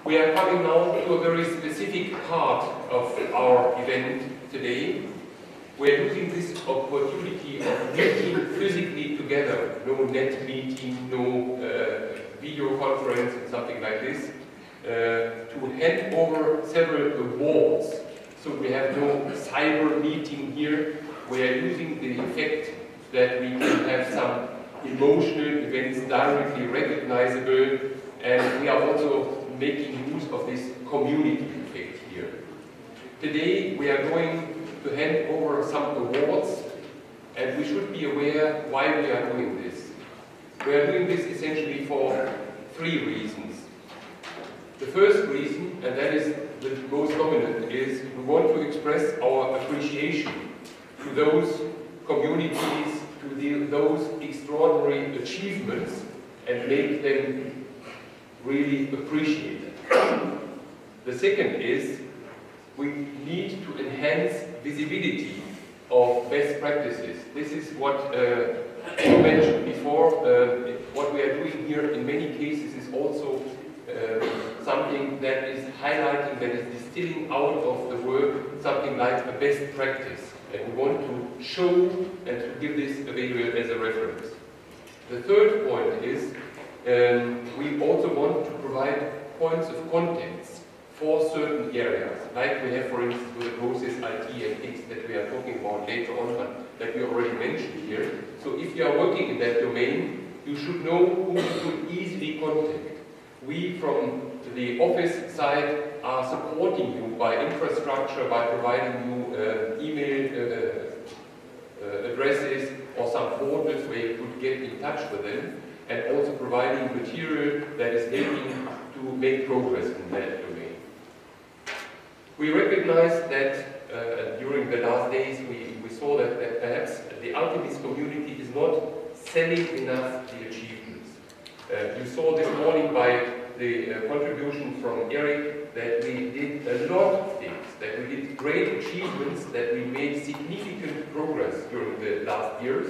We are coming now to a very specific part of our event today. We are using this opportunity of meeting physically together, no net meeting, no video conference and something like this, to hand over several awards. So we have no cyber meeting here. We are using the effect that we can have some emotional events directly recognizable, and we are also making use of this community effect here. Today we are going to hand over some awards, and we should be aware why we are doing this. We are doing this essentially for three reasons. The first reason, and that is the most dominant, is we want to express our appreciation to those communities, to those extraordinary achievements, and make them really appreciated. The second is we need to enhance visibility of best practices. This is what you mentioned before. What we are doing here in many cases is also something that is highlighting, that is distilling out of the work something like a best practice. And we want to show and to give this available as a reference. The third point is we also want to provide points of contacts for certain areas, like we have, for instance, with the process IT and X that we are talking about later on, but that we already mentioned here. So if you are working in that domain, you should know who you could easily contact. We from the office side are supporting you by infrastructure, by providing you email addresses or some portals where you could get in touch with them, and also providing material that is helping to make progress in that domain. We recognize that during the last days we saw that perhaps the Artemis community is not selling enough the achievements. You saw this morning by the contribution from Eric that we did a lot of things, that we did great achievements, that we made significant progress during the last years,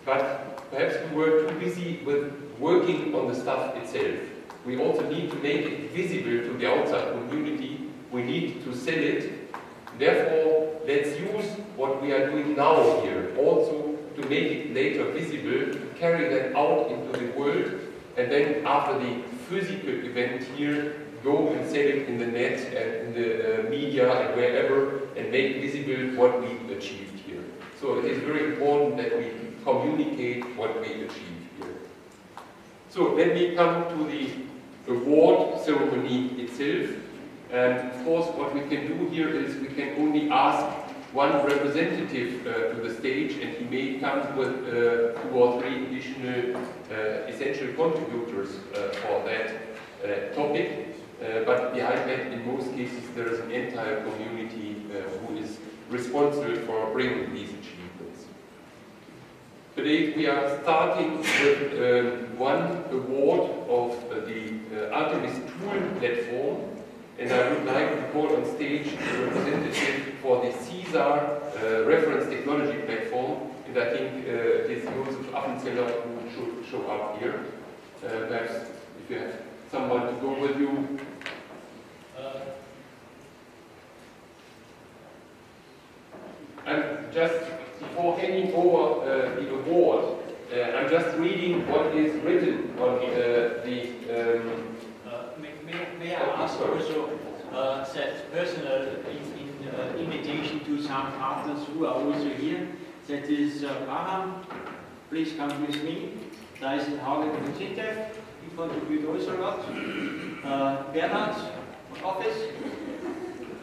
but perhaps we were too busy with working on the stuff itself. We also need to make it visible to the outside community. We need to sell it. Therefore, let's use what we are doing now here also to make it later visible, to carry that out into the world, and then after the physical event here, go and sell it in the net and in the media and wherever, and make visible what we achieved here. So it is very important that we communicate what we achieved here. So let me come to the award ceremony itself. And of course, what we can do here is we can only ask one representative to the stage, and he may come with 2 or 3 additional essential contributors for that topic. But behind that, in most cases, there is an entire community who is responsible for bringing these achievements. Today, we are starting with one award of the Artemis tool platform. And I would like to call on stage the representative for the CSAR reference technology platform, and I think it is Josef Appenzeller who should show up here. Perhaps if you have someone to go with you. I'm just, before handing over the award, I'm just reading what is written on May I ask also that personal invitation to some partners who are also here? That is Graham, please come with me. There is Hagen and Zintef, he contribute also a lot. Bernhard, office,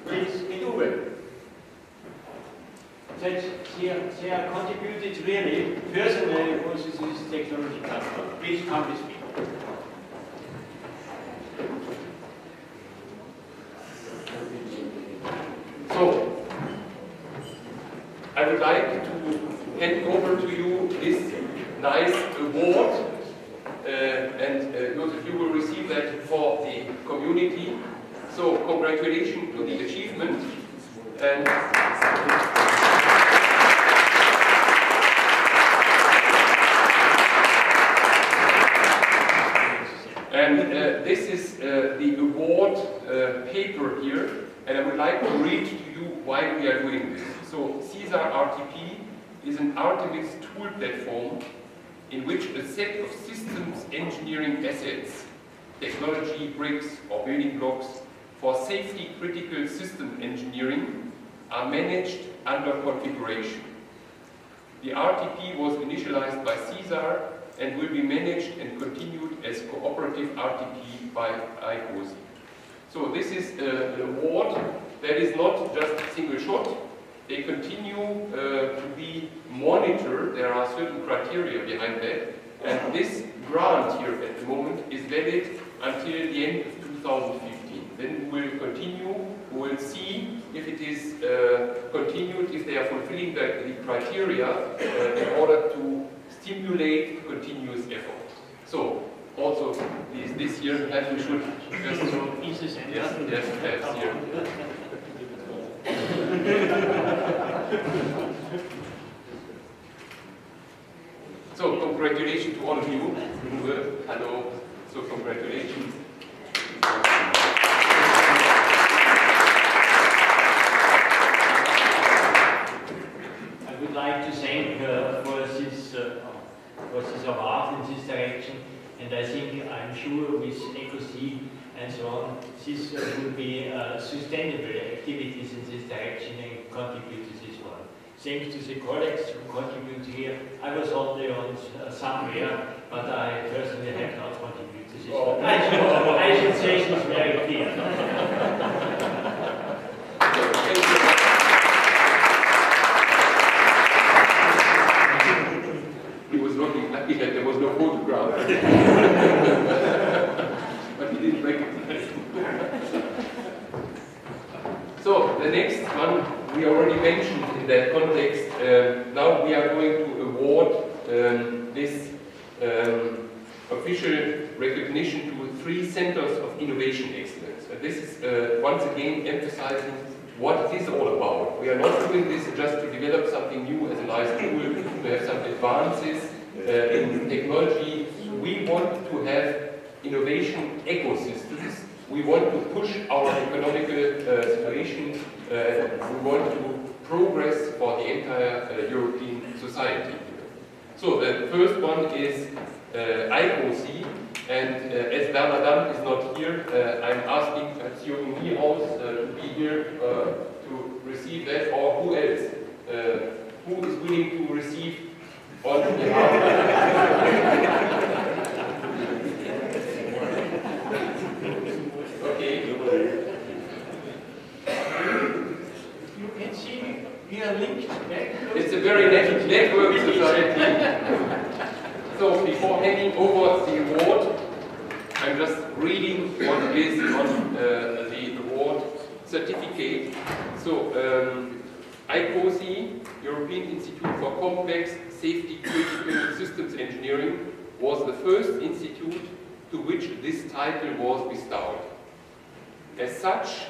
please, in Uwe. That they are contributed really personally also to this technology platform. Please come with me. So, I would like to hand over to you this nice award, and Josef, you will receive that for the community. So, congratulations to the achievement, and this is the award paper here, and I would like to read to you why we are doing this. So CESAR RTP is an Artemis tool platform in which a set of systems engineering assets, technology bricks or building blocks for safety critical system engineering are managed under configuration. The RTP was initialized by CESAR and will be managed and continued as cooperative RTP by ICOSI. So this is an award that is not just a single shot. They continue to be monitored. There are certain criteria behind that. And this grant here at the moment is valid until the end of 2015. Then we will continue. We will see if it is continued, if they are fulfilling the criteria in order to stimulate continuous effort. So, also this year, perhaps we should just... Yes, here. So, congratulations to all of you. Hello. So, congratulations. I would like to thank for this award in this direction, and I think, I'm sure with EcoC and so on, this will be sustainable activities in this direction and contribute to this one. Thanks to the colleagues who contribute here. I was only on somewhere, but I personally have not contributed to this one. I should say this very clear. He was looking lucky that there was no photograph. But he didn't recognize. So, the next one we already mentioned in that context. Now we are going to award this official recognition to 3 centers of innovation excellence. And this is once again emphasizing what it is all about. We are not doing this just to develop something new as a nice tool, to have some advances in technology. We want to have innovation ecosystems. We want to push our economical situation. We want to progress for the entire European society. So the first one is ICOC, and as Bernard is not here, I'm asking Jürgen Niehaus to be here to receive that, or who else? Who is willing to receive on behalf? Okay. You can see we are linked back. It's a very network society. So before handing over the award, I'm just reading what is on the award certificate. So ICOSI, European Institute for Complex Safety Critical Systems Engineering, was the first institute to which this title was bestowed. As such,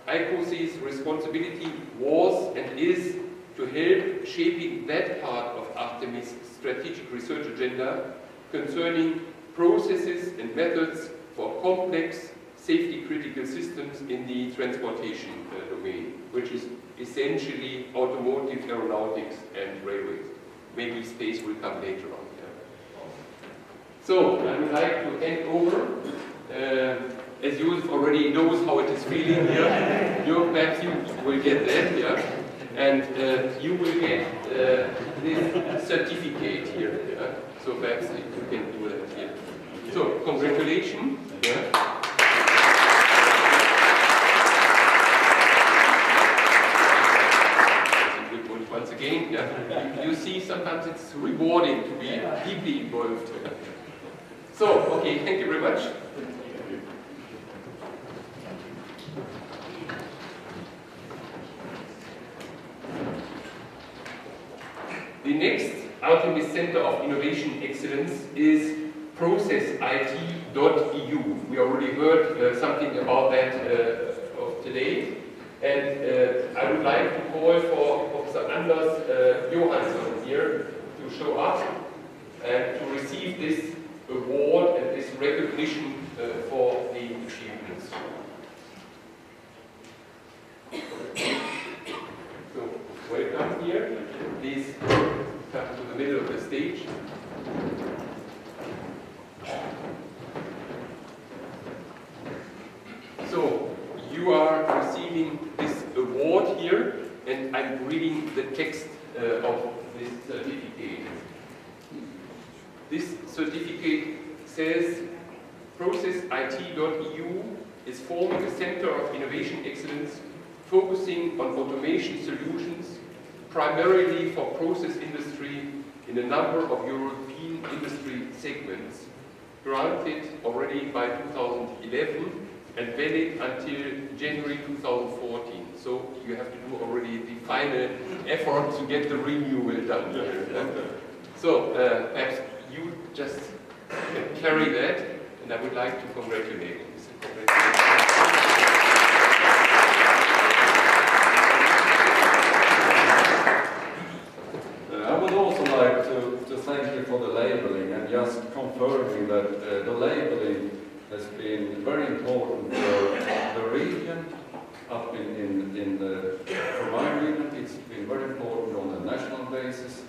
ICOSI's responsibility was and is to help shaping that part of Artemis' strategic research agenda concerning processes and methods for complex safety-critical systems in the transportation domain, which is essentially automotive, aeronautics, and railways. Maybe space will come later on. Yeah. So, I would like to hand over, as Joseph already knows how it is feeling here, perhaps you will get that, yeah? And you will get this certificate here. Yeah? So perhaps you can do that here. So congratulations. Yeah? Once again, yeah? You see, sometimes it's rewarding to be deeply involved. So, okay, thank you very much. The next Artemis Center of Innovation Excellence is processit.eu. We already heard something about that of today. And I would like to call for Professor Anders Johansson here to show up and to receive this award and this recognition for the achievements. the middle of the stage. So, you are receiving this award here, and I'm reading the text of this certificate. This certificate says, ProcessIT.eu is forming a center of innovation excellence focusing on automation solutions, primarily for process industry in a number of European industry segments, granted already by 2011 and valid until January 2014. So you have to do already the final effort to get the renewal done. So perhaps you just carry that, and I would like to congratulate you. I would also like to thank you for the labeling and just confirming that the labeling has been very important for the region. Up for my region, it's been very important on a national basis.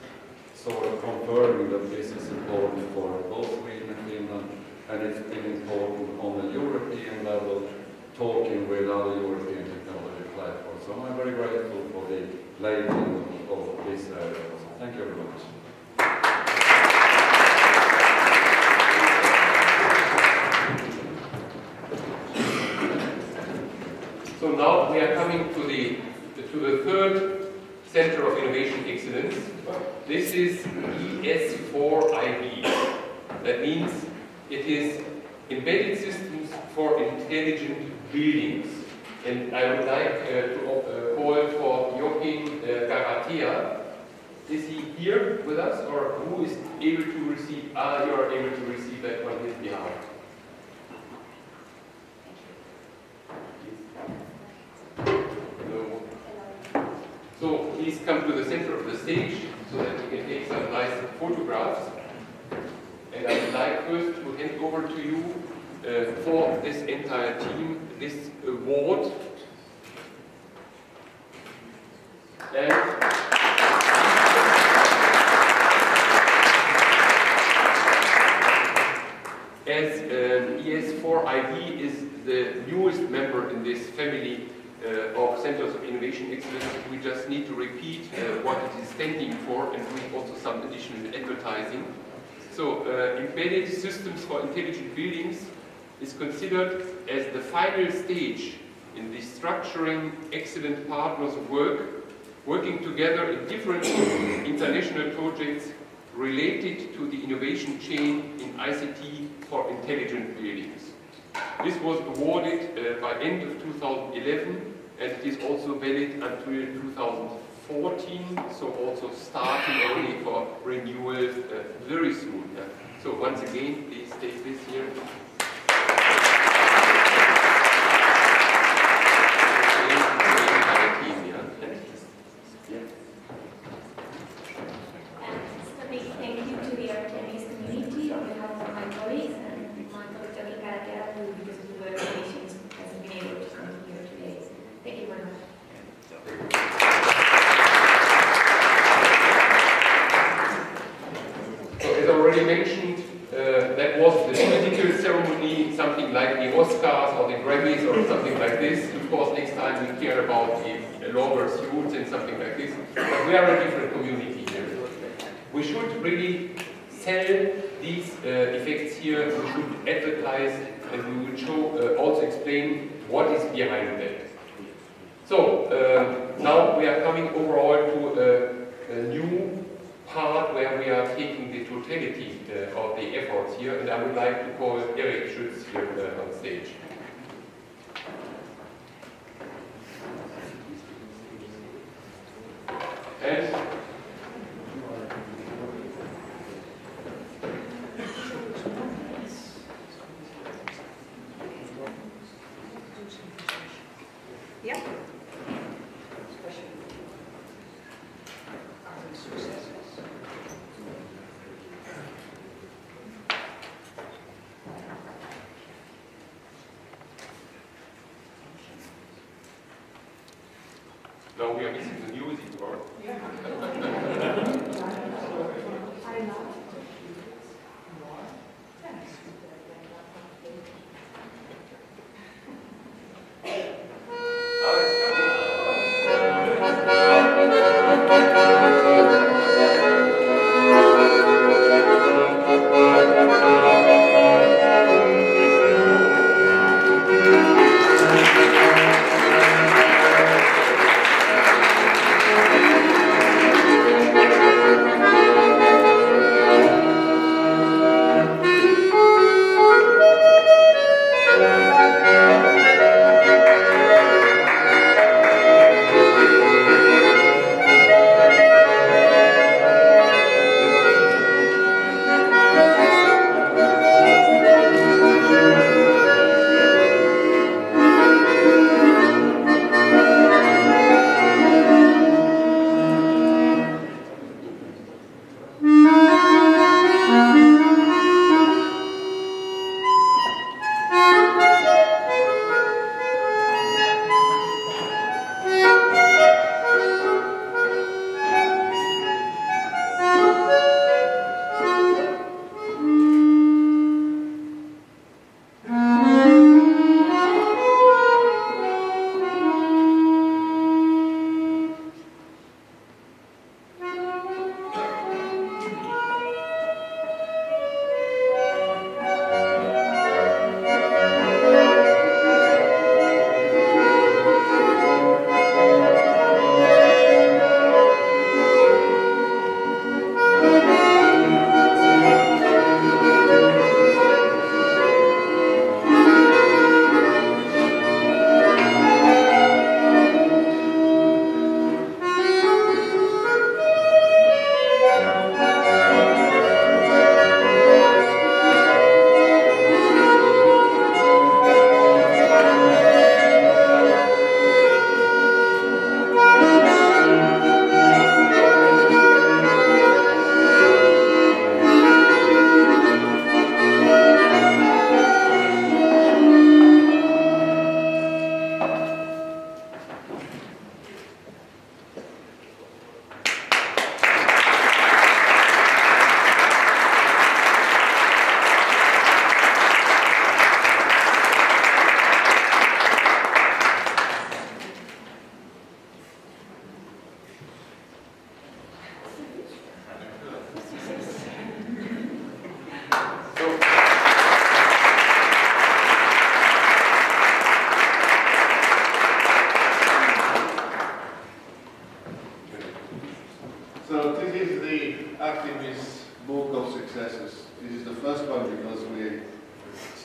Sort of confirming that this is important for both Sweden and Finland, and it's been important on the European level, talking with other European technology platforms. So I'm very grateful for the labeling of this area. So thank you very much. So now we are coming to the third Center of Innovation Excellence. This is ES4IB. That means it is Embedded Systems for Intelligent Buildings. And I would like to call for Joachim Garatea. Is he here with us, or who is able to receive? You are able to receive that on his behalf. So please come to the center of the stage so that we can take some nice photographs. And I would like first to hand over to you for this entire team this award. And as ES4IB is the newest member in this family of Centers of Innovation Excellence, we just need to repeat what it is standing for and do also some additional advertising. So, Embedded Systems for Intelligent Buildings is considered as the final stage in the structuring excellent partners working together in different international projects related to the innovation chain in ICT for intelligent buildings. This was awarded by end of 2011, and it is also valid until 2014, so also starting only for renewal very soon. So once again, please take this here. A big thank you to the Artemis community on behalf of my colleagues and my colleague Garatea, who because of the work conditions hasn't been able to come here today. Thank you very much. So as already mentioned, that was the typical ceremony, something like the Oscars or the Grammys or something like this. Of course, next time we care about the longer suits and something like this. But we are a different community here. We should really sell these effects here. We should advertise, and we will show, also explain what is behind that. So now we are coming overall to a new part where we are taking the totality of the efforts here, and I would like to call Eric Schütz here on stage. And yeah. now we are missing the music part.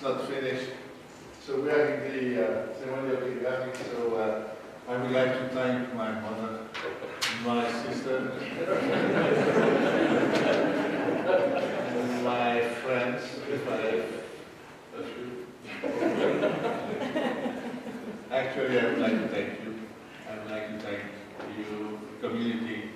not finished. So we are in the ceremony of the gathering, so I would like to thank my mother, my sister, and my friends, if I have a few. Actually, I would like to thank you. I would like to thank you, community,